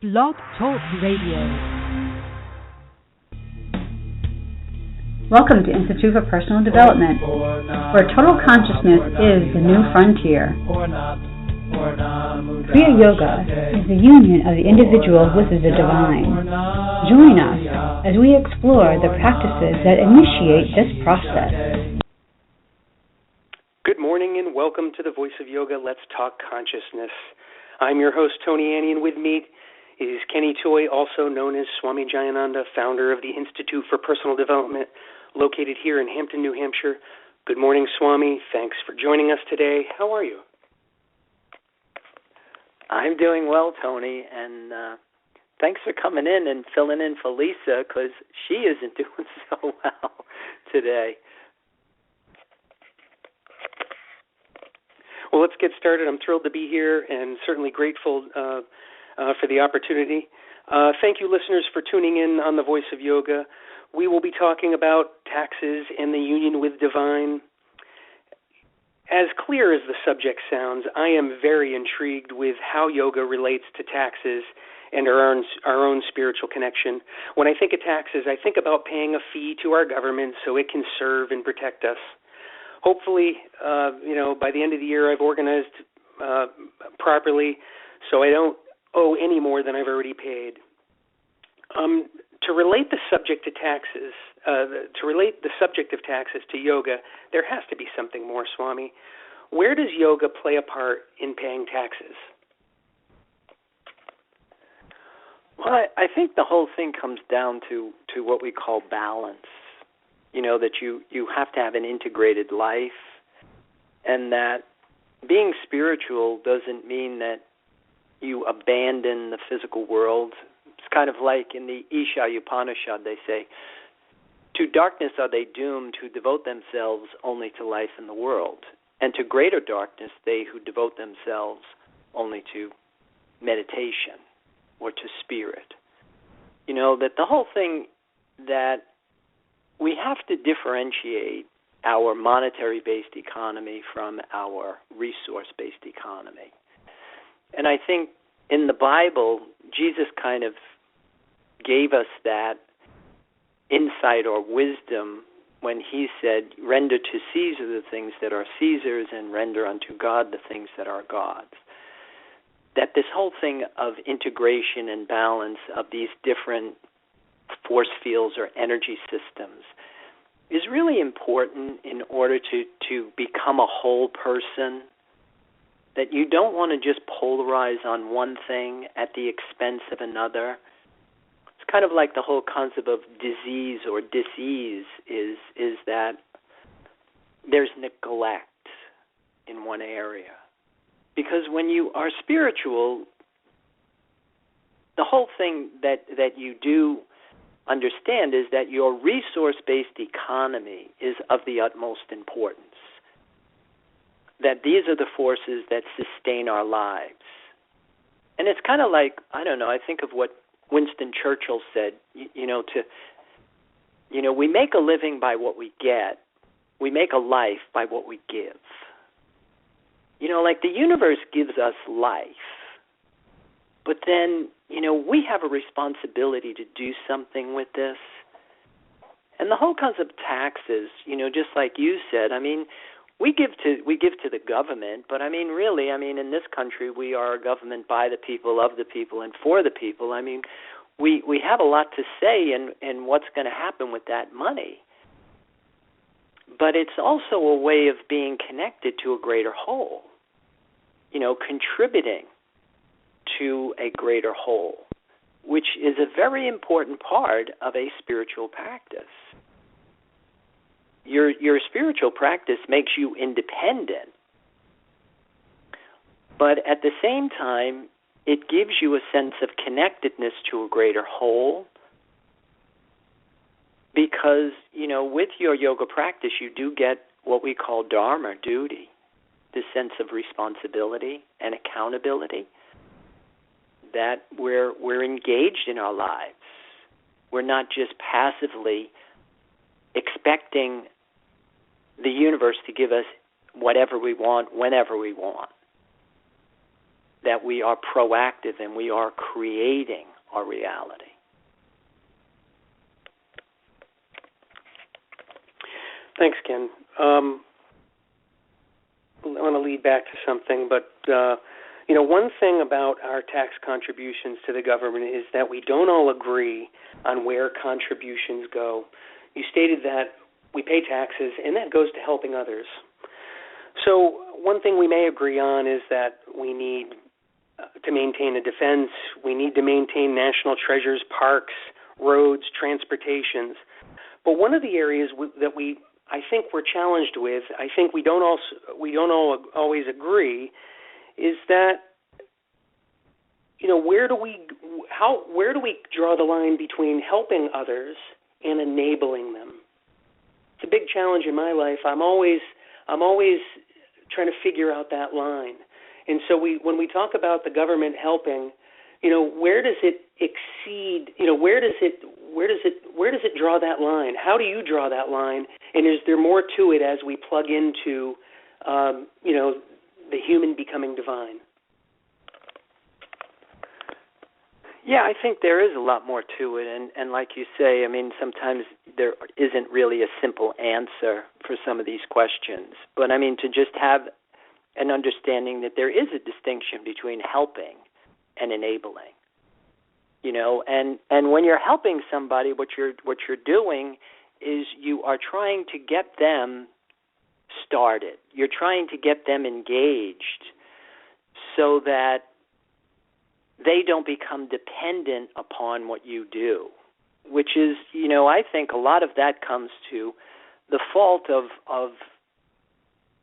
Blog Talk Radio. Welcome to Institute for Personal Development, where total consciousness is the new frontier. Kriya Yoga is the union of the individual with the divine. Join us as we explore the practices that initiate this process. Good morning and welcome to the Voice of Yoga, Let's Talk Consciousness. I'm your host, Tony Annie, and with me is Kenny Toy, also known as Swami Jayananda, founder of the Institute for Personal Development, located here in Hampton, New Hampshire. Good morning, Swami. Thanks for joining us today. How are you? I'm doing well, Tony, and thanks for coming in and filling in for Lisa, because she isn't doing so well today. Well, let's get started. I'm thrilled to be here and certainly grateful for the opportunity. Thank you, listeners, for tuning in on the Voice of Yoga. We will be talking about taxes and the union with divine. As clear as the subject sounds, I am very intrigued with how yoga relates to taxes and our own spiritual connection. When I think of taxes, I think about paying a fee to our government so it can serve and protect us. Hopefully, by the end of the year, I've organized properly so I don't owe any more than I've already paid. To relate the subject of taxes to yoga, there has to be something more, Swami. Where does yoga play a part in paying taxes? Well, I think the whole thing comes down to what we call balance. You know, that you have to have an integrated life, and that being spiritual doesn't mean that you abandon the physical world. It's kind of like in the Isha Upanishad, they say, to darkness are they doomed who devote themselves only to life in the world, and to greater darkness they who devote themselves only to meditation or to spirit. You know, that the whole thing that we have to differentiate our monetary-based economy from our resource-based economy. And I think in the Bible, Jesus kind of gave us that insight or wisdom when he said, render to Caesar the things that are Caesar's and render unto God the things that are God's. That this whole thing of integration and balance of these different force fields or energy systems is really important in order to become a whole person, that you don't want to just polarize on one thing at the expense of another. It's kind of like the whole concept of disease or dis-ease is that there's neglect in one area. Because when you are spiritual, the whole thing that you do understand is that your resource-based economy is of the utmost importance. That these are the forces that sustain our lives. And it's kind of like, I don't know, I think of what Winston Churchill said, we make a living by what we get. We make a life by what we give. Like the universe gives us life. But then, we have a responsibility to do something with this. And the whole concept of taxes, just like you said, we give to the government, but really, in this country, we are a government by the people, of the people, and for the people. We have a lot to say in what's going to happen with that money. But it's also a way of being connected to a greater whole, contributing to a greater whole, which is a very important part of a spiritual practice. Your spiritual practice makes you independent, but at the same time, it gives you a sense of connectedness to a greater whole, because, with your yoga practice, you do get what we call dharma, duty, this sense of responsibility and accountability, that we're engaged in our lives. We're not just passively expecting the universe to give us whatever we want, whenever we want. that we are proactive and we are creating our reality. Thanks, Ken. I want to lead back to something, but one thing about our tax contributions to the government is that we don't all agree on where contributions go. You stated that we pay taxes, and that goes to helping others. So one thing we may agree on is that we need to maintain a defense. We need to maintain national treasures, parks, roads, transportations. But one of the areas that I think we're challenged with, I think we don't all always agree, is that where do we draw the line between helping others and enabling them? It's a big challenge in my life. I'm always trying to figure out that line. And so when we talk about the government helping, where does it exceed? Where does it draw that line? How do you draw that line? And is there more to it as we plug into the human becoming divine? Yeah, I think there is a lot more to it, and like you say, I mean, sometimes there isn't really a simple answer for some of these questions. But I mean, to just have an understanding that there is a distinction between helping and enabling. And when you're helping somebody, what you're doing is you are trying to get them started. You're trying to get them engaged so that they don't become dependent upon what you do, which is, I think a lot of that comes to the fault of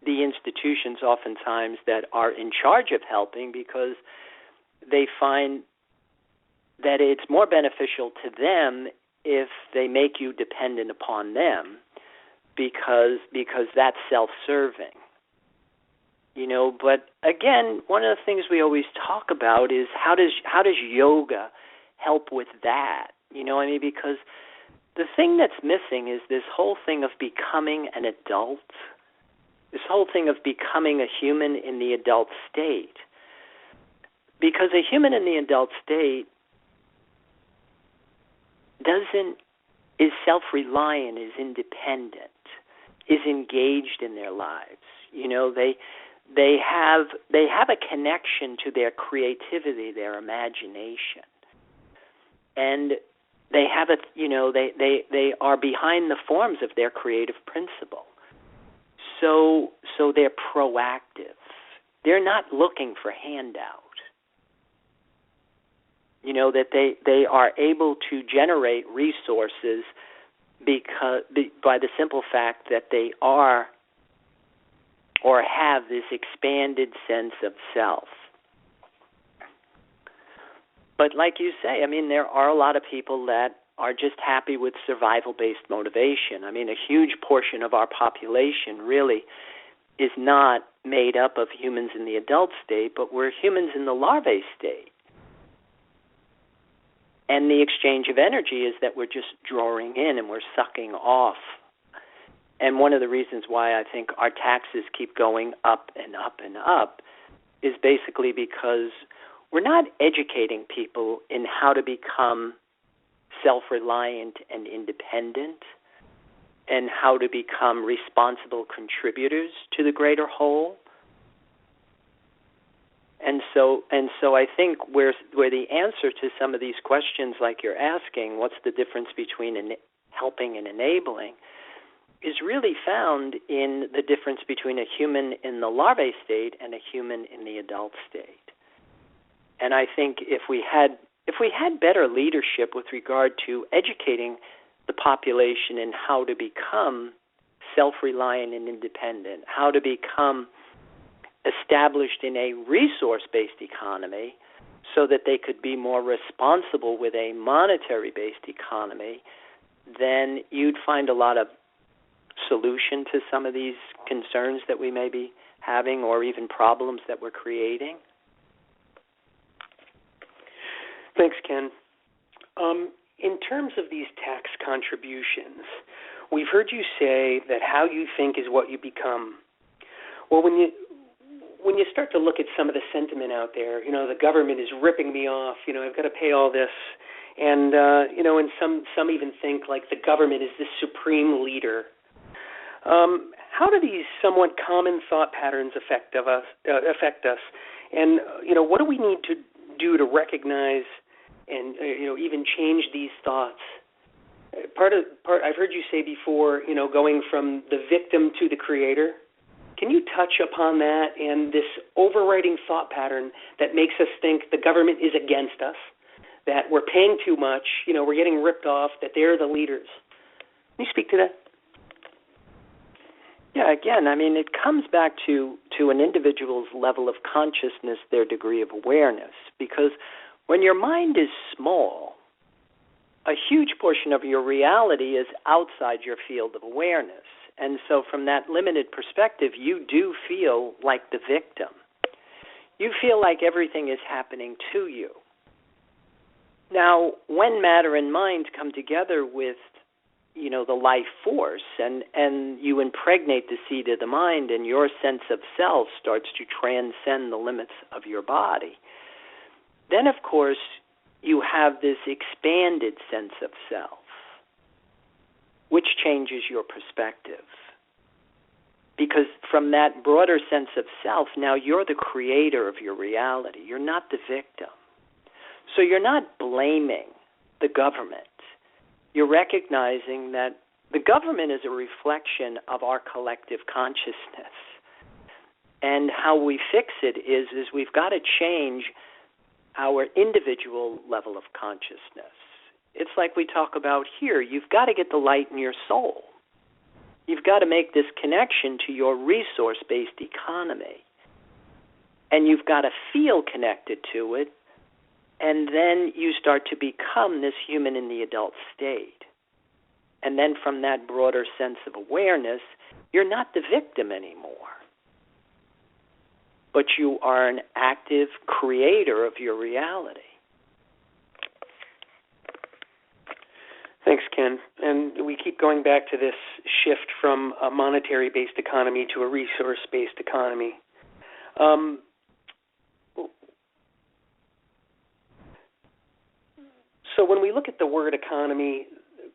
the institutions oftentimes that are in charge of helping, because they find that it's more beneficial to them if they make you dependent upon them, because that's self-serving. But again, one of the things we always talk about is how does yoga help with that? Because the thing that's missing is this whole thing of becoming an adult, this whole thing of becoming a human in the adult state. Because a human in the adult state is self-reliant, is independent, is engaged in their lives. They have a connection to their creativity, their imagination, and they have they are behind the forms of their creative principle. So they're proactive. They're not looking for handout. That they are able to generate resources by the simple fact that they are or have this expanded sense of self. But like you say, there are a lot of people that are just happy with survival-based motivation. A huge portion of our population really is not made up of humans in the adult state, but we're humans in the larvae state. And the exchange of energy is that we're just drawing in and we're sucking off. And one of the reasons why I think our taxes keep going up and up and up is basically because we're not educating people in how to become self-reliant and independent and how to become responsible contributors to the greater whole. And so I think where the answer to some of these questions like you're asking, what's the difference between helping and enabling, is really found in the difference between a human in the larvae state and a human in the adult state. And I think if we had better leadership with regard to educating the population in how to become self-reliant and independent, how to become established in a resource-based economy so that they could be more responsible with a monetary-based economy, then you'd find a lot of solution to some of these concerns that we may be having or even problems that we're creating. Thanks, Ken. In terms of these tax contributions, we've heard you say that how you think is what you become. Well, when you start to look at some of the sentiment out there, the government is ripping me off, I've got to pay all this. And, and some even think like the government is the supreme leader. How do these somewhat common thought patterns affect us? And, what do we need to do to recognize and, even change these thoughts? I've heard you say before, going from the victim to the creator. Can you touch upon that and this overriding thought pattern that makes us think the government is against us, that we're paying too much, we're getting ripped off, that they're the leaders? Can you speak to that? Yeah, again, it comes back to an individual's level of consciousness, their degree of awareness, because when your mind is small, a huge portion of your reality is outside your field of awareness. And so from that limited perspective, you do feel like the victim. You feel like everything is happening to you. Now, when matter and mind come together with, the life force, and you impregnate the seed of the mind, and your sense of self starts to transcend the limits of your body, then, of course, you have this expanded sense of self, which changes your perspective. Because from that broader sense of self, now you're the creator of your reality. You're not the victim. So you're not blaming the government. You're recognizing that the government is a reflection of our collective consciousness. And how we fix it is we've got to change our individual level of consciousness. It's like we talk about here. You've got to get the light in your soul. You've got to make this connection to your resource-based economy. And you've got to feel connected to it, and then you start to become this human in the adult state. And then from that broader sense of awareness, you're not the victim anymore, but you are an active creator of your reality. Thanks, Ken. And we keep going back to this shift from a monetary-based economy to a resource-based economy. So when we look at the word economy,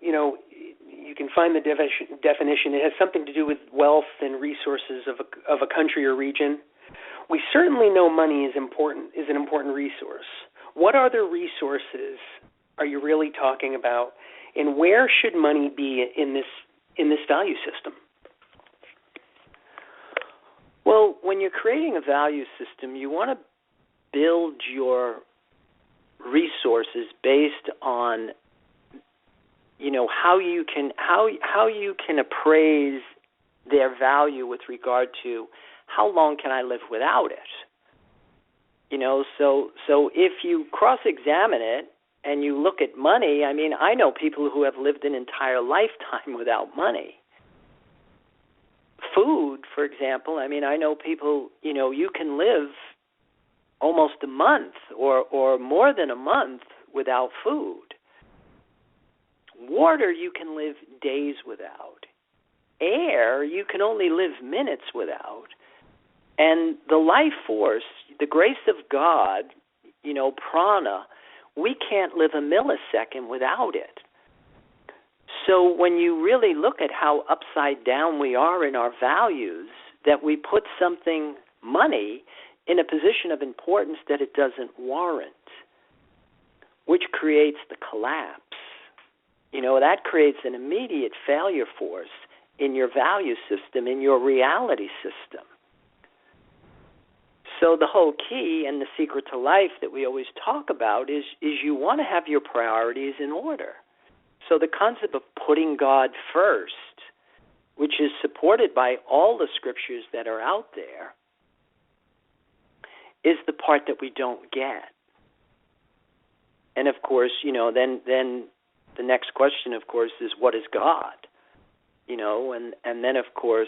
you can find the definition. It has something to do with wealth and resources of a country or region. We certainly know money is an important resource. What other resources are you really talking about, and where should money be in this value system? Well, when you're creating a value system, you want to build your resources based on, how you can appraise their value with regard to how long can I live without it. So if you cross-examine it and you look at money, I know people who have lived an entire lifetime without money. Food, for example, I know people, you can live almost a month or more than a month without food. Water you can live days without. Air you can only live minutes without. And the life force, the grace of God, prana, we can't live a millisecond without it. So when you really look at how upside down we are in our values, that we put something, money, in a position of importance that it doesn't warrant, which creates the collapse. That creates an immediate failure force in your value system, in your reality system. So the whole key and the secret to life that we always talk about is you want to have your priorities in order. So the concept of putting God first, which is supported by all the scriptures that are out there, is the part that we don't get. And of course, then the next question, of course, is what is God? And then, of course,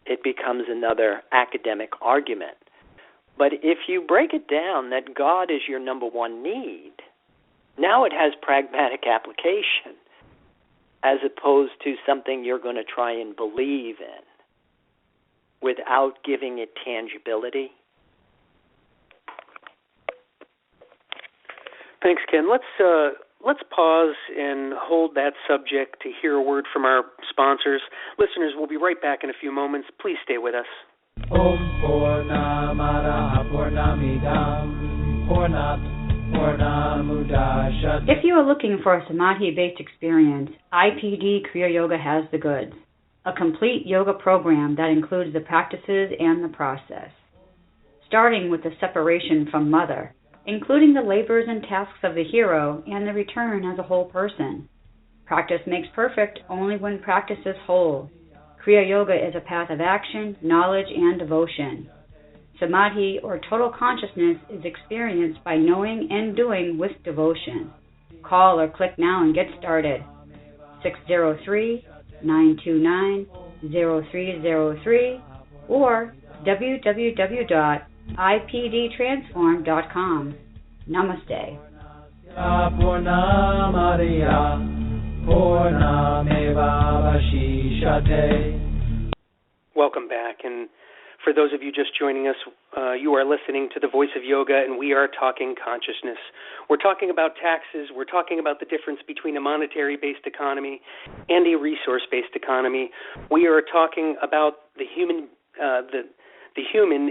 it becomes another academic argument. But if you break it down that God is your number one need, now it has pragmatic application as opposed to something you're going to try and believe in. without giving it tangibility? Thanks, Ken. Let's pause and hold that subject to hear a word from our sponsors. Listeners, we'll be right back in a few moments. Please stay with us. Om Purnamada Purnamidam Purnamudachyate. If you are looking for a samadhi-based experience, IPD Kriya Yoga has the goods. A complete yoga program that includes the practices and the process. Starting with the separation from mother, including the labors and tasks of the hero and the return as a whole person. Practice makes perfect only when practice is whole. Kriya Yoga is a path of action, knowledge, and devotion. Samadhi, or total consciousness, is experienced by knowing and doing with devotion. Call or click now and get started. 603-929-0303 or www.ipdtransform.com. Namaste. Welcome back. And for those of you just joining us, you are listening to The Voice of Yoga, and we are talking consciousness. We're talking about taxes. We're talking about the difference between a monetary-based economy and a resource-based economy. We are talking about the human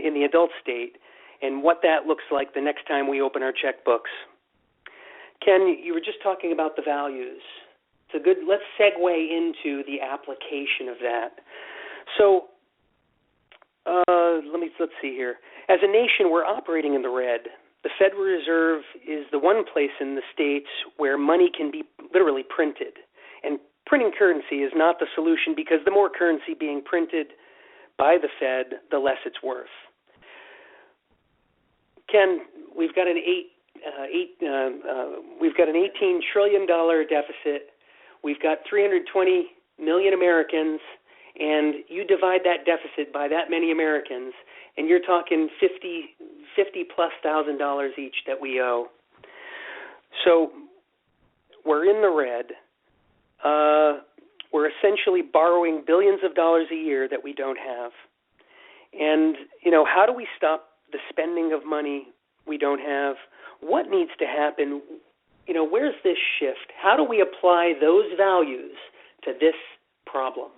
in the adult state and what that looks like the next time we open our checkbooks. Ken, you were just talking about the values. Let's segue into the application of that. So, let's see here. As a nation, we're operating in the red. The Federal Reserve is the one place in the states where money can be literally printed. And printing currency is not the solution, because the more currency being printed by the Fed, the less it's worth. Ken, we've got an $18 trillion deficit. We've got 320 million Americans, and you divide that deficit by that many Americans, and you're talking $50,000+ each that we owe. So we're in the red. We're essentially borrowing billions of dollars a year that we don't have. And, how do we stop the spending of money we don't have? What needs to happen? Where's this shift? How do we apply those values to this problem?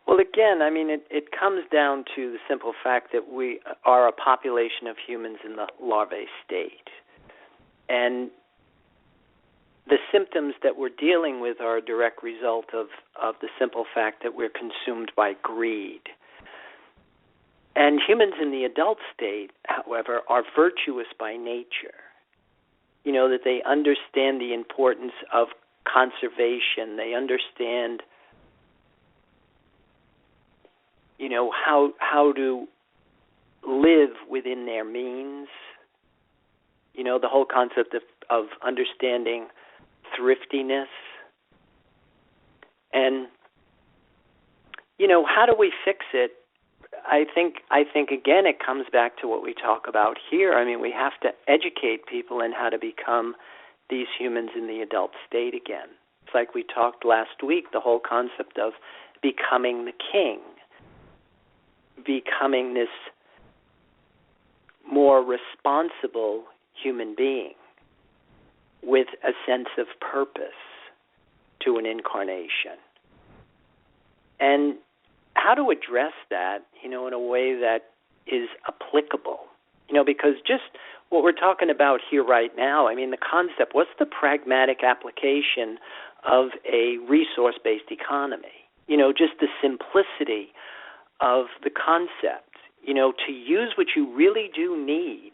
Well, again, it comes down to the simple fact that we are a population of humans in the larvae state. And the symptoms that we're dealing with are a direct result of the simple fact that we're consumed by greed. And humans in the adult state, however, are virtuous by nature. That they understand the importance of conservation. They understand, how to live within their means. The whole concept of understanding thriftiness. And, how do we fix it? I think again it comes back to what we talk about here. We have to educate people in how to become these humans in the adult state again. It's like we talked last week, the whole concept of becoming the king, becoming this more responsible human being with a sense of purpose to an incarnation. And how to address that, in a way that is applicable, because just what we're talking about here right now, the concept, what's the pragmatic application of a resource-based economy? Just the simplicity of the concept, to use what you really do need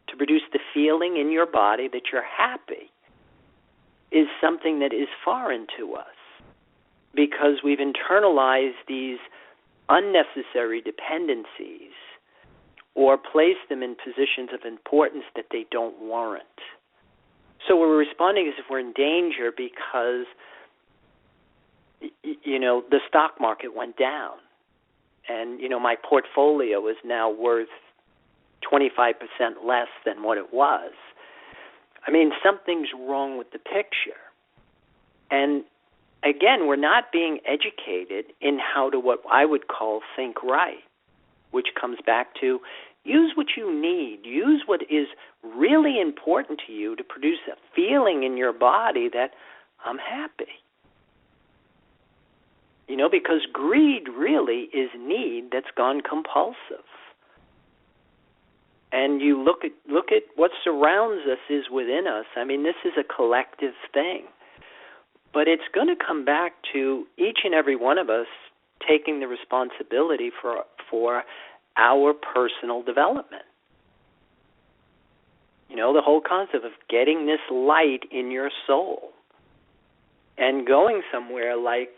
to produce the feeling in your body that you're happy is something that is foreign to us, because we've internalized these unnecessary dependencies or placed them in positions of importance that they don't warrant. So we're responding as if we're in danger because, the stock market went down and, my portfolio is now worth 25% less than what it was. Something's wrong with the picture. And again, we're not being educated in how to what I would call think right, which comes back to use what you need. Use what is really important to you to produce a feeling in your body that I'm happy. Because greed really is need that's gone compulsive. And you look at what surrounds us is within us. I mean, this is a collective thing. But it's going to come back to each and every one of us taking the responsibility for our personal development. The whole concept of getting this light in your soul and going somewhere like,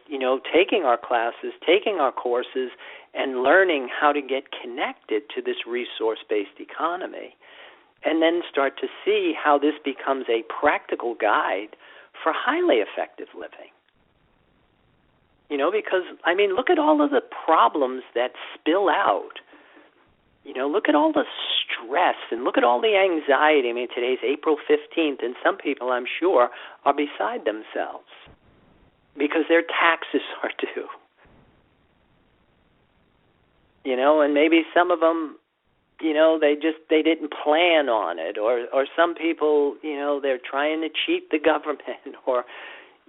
taking our classes, taking our courses, and learning how to get connected to this resource-based economy, and then start to see how this becomes a practical guide for highly effective living. Because, look at all of the problems that spill out. Look at all the stress and look at all the anxiety. Today's April 15th, and some people, I'm sure, are beside themselves because their taxes are due. And maybe some of them, they didn't plan on it, or some people, they're trying to cheat the government, or,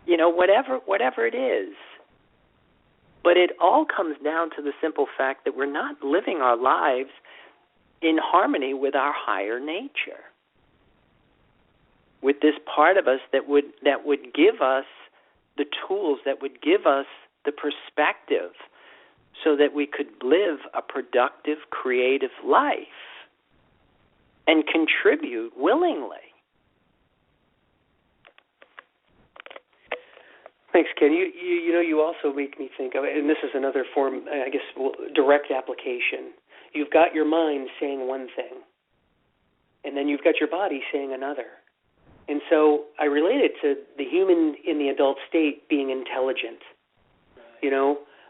whatever it is. But it all comes down to the simple fact that we're not living our lives in harmony with our higher nature, with this part of us that would give us the tools, that would give us the perspective, so that we could live a productive, creative life and contribute willingly. Thanks, Ken. You also make me think of it, and this is another form, I guess, direct application. You've got your mind saying one thing, and then you've got your body saying another. And so I relate it to the human in the adult state being intelligent,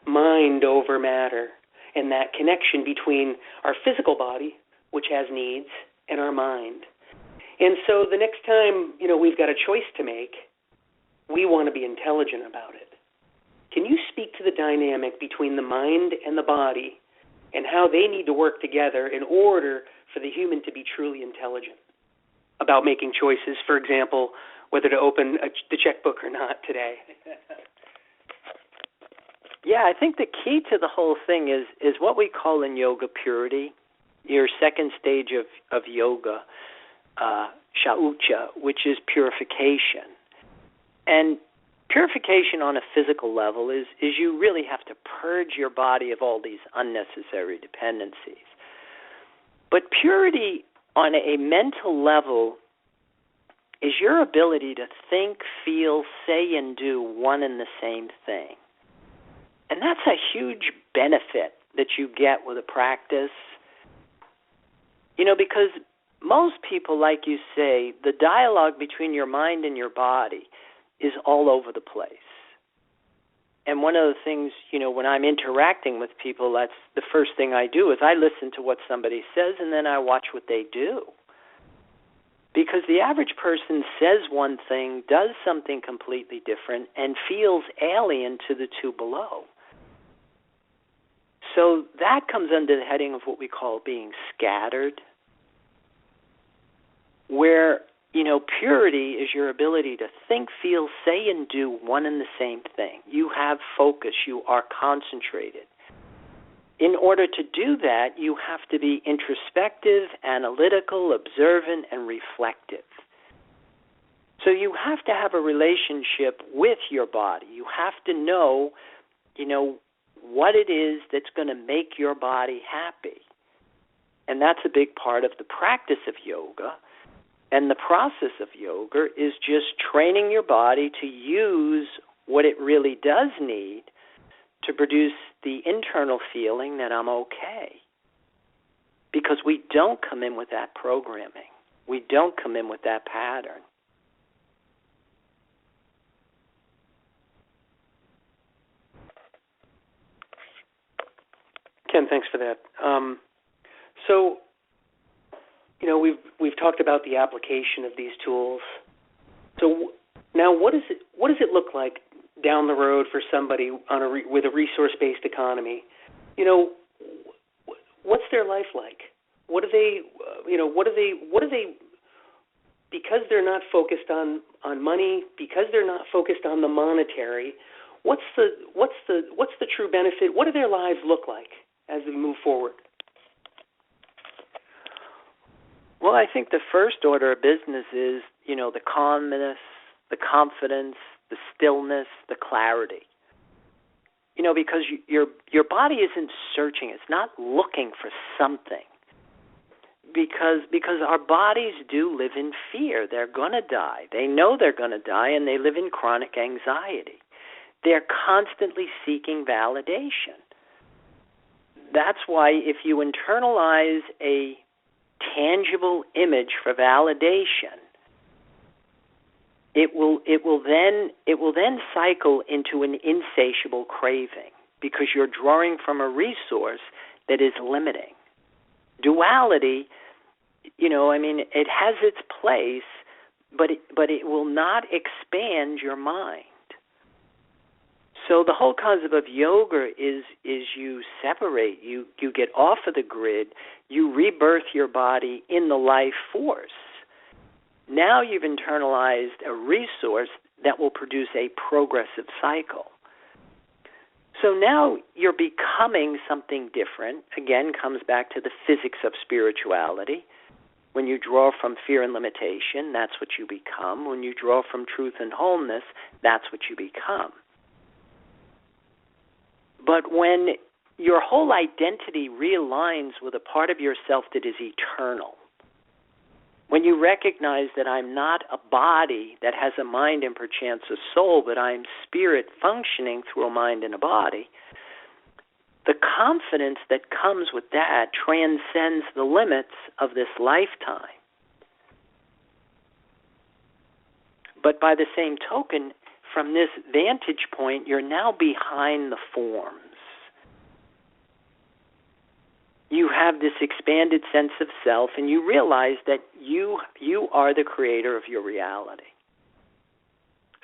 mind over matter, and that connection between our physical body, which has needs, and our mind. And so the next time, we've got a choice to make, we want to be intelligent about it. Can you speak to the dynamic between the mind and the body and how they need to work together in order for the human to be truly intelligent about making choices, for example, whether to open the checkbook or not today? Yeah, I think the key to the whole thing is what we call in yoga purity, your second stage of yoga, shaucha, which is purification. And purification on a physical level is you really have to purge your body of all these unnecessary dependencies. But purity on a mental level is your ability to think, feel, say, and do one and the same thing. And that's a huge benefit that you get with a practice. Because most people, like you say, the dialogue between your mind and your body is all over the place. And one of the things, when I'm interacting with people, that's the first thing I do is I listen to what somebody says and then I watch what they do. Because the average person says one thing, does something completely different, and feels alien to the two below. So that comes under the heading of what we call being scattered, where, purity is your ability to think, feel, say, and do one and the same thing. You have focus. You are concentrated. In order to do that, you have to be introspective, analytical, observant, and reflective. So you have to have a relationship with your body. You have to know, what it is that's going to make your body happy. And that's a big part of the practice of yoga. And the process of yoga is just training your body to use what it really does need to produce the internal feeling that I'm okay. Because we don't come in with that programming. We don't come in with that pattern. Ken, thanks for that. So, we've talked about the application of these tools. So now, what does it look like down the road for somebody with a resource-based economy, what's their life like? What do they, because they're not focused on money, because they're not focused on the monetary, what's the true benefit? What do their lives look like as we move forward? Well, I think the first order of business is, the calmness, the confidence, the stillness, the clarity. Because your body isn't searching, it's not looking for something. Because our bodies do live in fear. They're going to die. They know they're going to die, and they live in chronic anxiety. They're constantly seeking validation. That's why if you internalize a tangible image for validation, it will then cycle into an insatiable craving because you're drawing from a resource that is limiting. Duality, it has its place, but it will not expand your mind. So the whole concept of yoga is you separate, you get off of the grid, you rebirth your body in the life force. Now you've internalized a resource that will produce a progressive cycle. So now you're becoming something different. Again, comes back to the physics of spirituality. When you draw from fear and limitation, that's what you become. When you draw from truth and wholeness, that's what you become. But when your whole identity realigns with a part of yourself that is eternal, when you recognize that I'm not a body that has a mind and perchance a soul, but I'm spirit functioning through a mind and a body, the confidence that comes with that transcends the limits of this lifetime. But by the same token, from this vantage point, you're now behind the forms. You have this expanded sense of self, and you realize that you are the creator of your reality.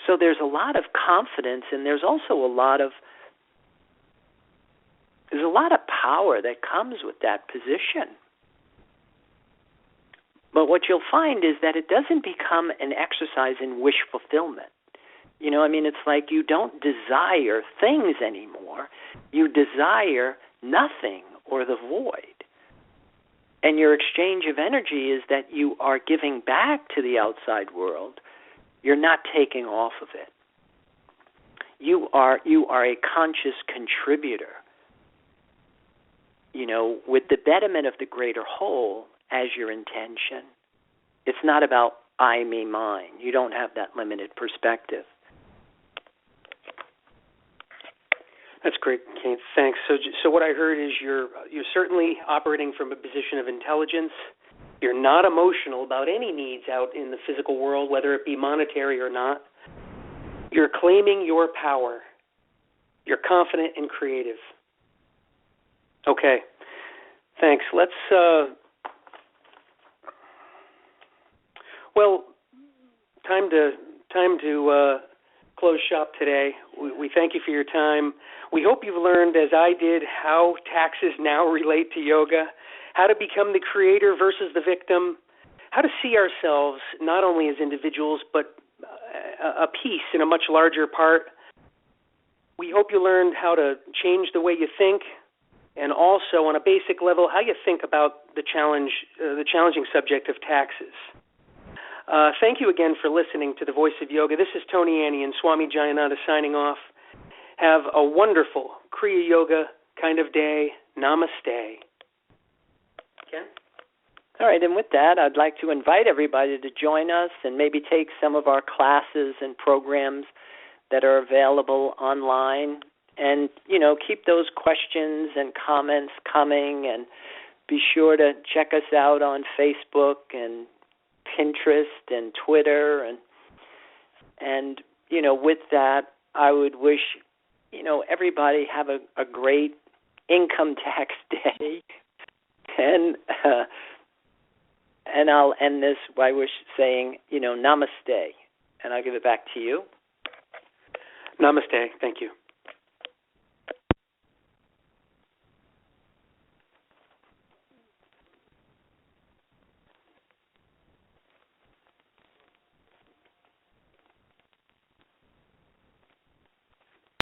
So there's a lot of confidence, and there's also a lot of power that comes with that position. But what you'll find is that it doesn't become an exercise in wish fulfillment. It's like you don't desire things anymore. You desire nothing or the void. And your exchange of energy is that you are giving back to the outside world. You're not taking off of it. You are a conscious contributor, with the betterment of the greater whole as your intention. It's not about I, me, mine. You don't have that limited perspective. That's great, Keith. Thanks. So what I heard is you're certainly operating from a position of intelligence. You're not emotional about any needs out in the physical world, whether it be monetary or not. You're claiming your power. You're confident and creative. Okay. Thanks. Let's time to close shop today. We thank you for your time. We hope you've learned, as I did, how taxes now relate to yoga, how to become the creator versus the victim, how to see ourselves not only as individuals but a piece in a much larger part. We hope you learned how to change the way you think, and also on a basic level, how you think about the challenging subject of taxes. Thank you again for listening to The Voice of Yoga. This is Tony Annie and Swami Jayananda signing off. Have a wonderful Kriya Yoga kind of day. Namaste. Ken? All right, and with that, I'd like to invite everybody to join us and maybe take some of our classes and programs that are available online. And, keep those questions and comments coming, and be sure to check us out on Facebook and Pinterest and Twitter, and with that, I would wish everybody have a great income tax day, and I'll end this by saying namaste, and I'll give it back to you. Namaste. Thank you.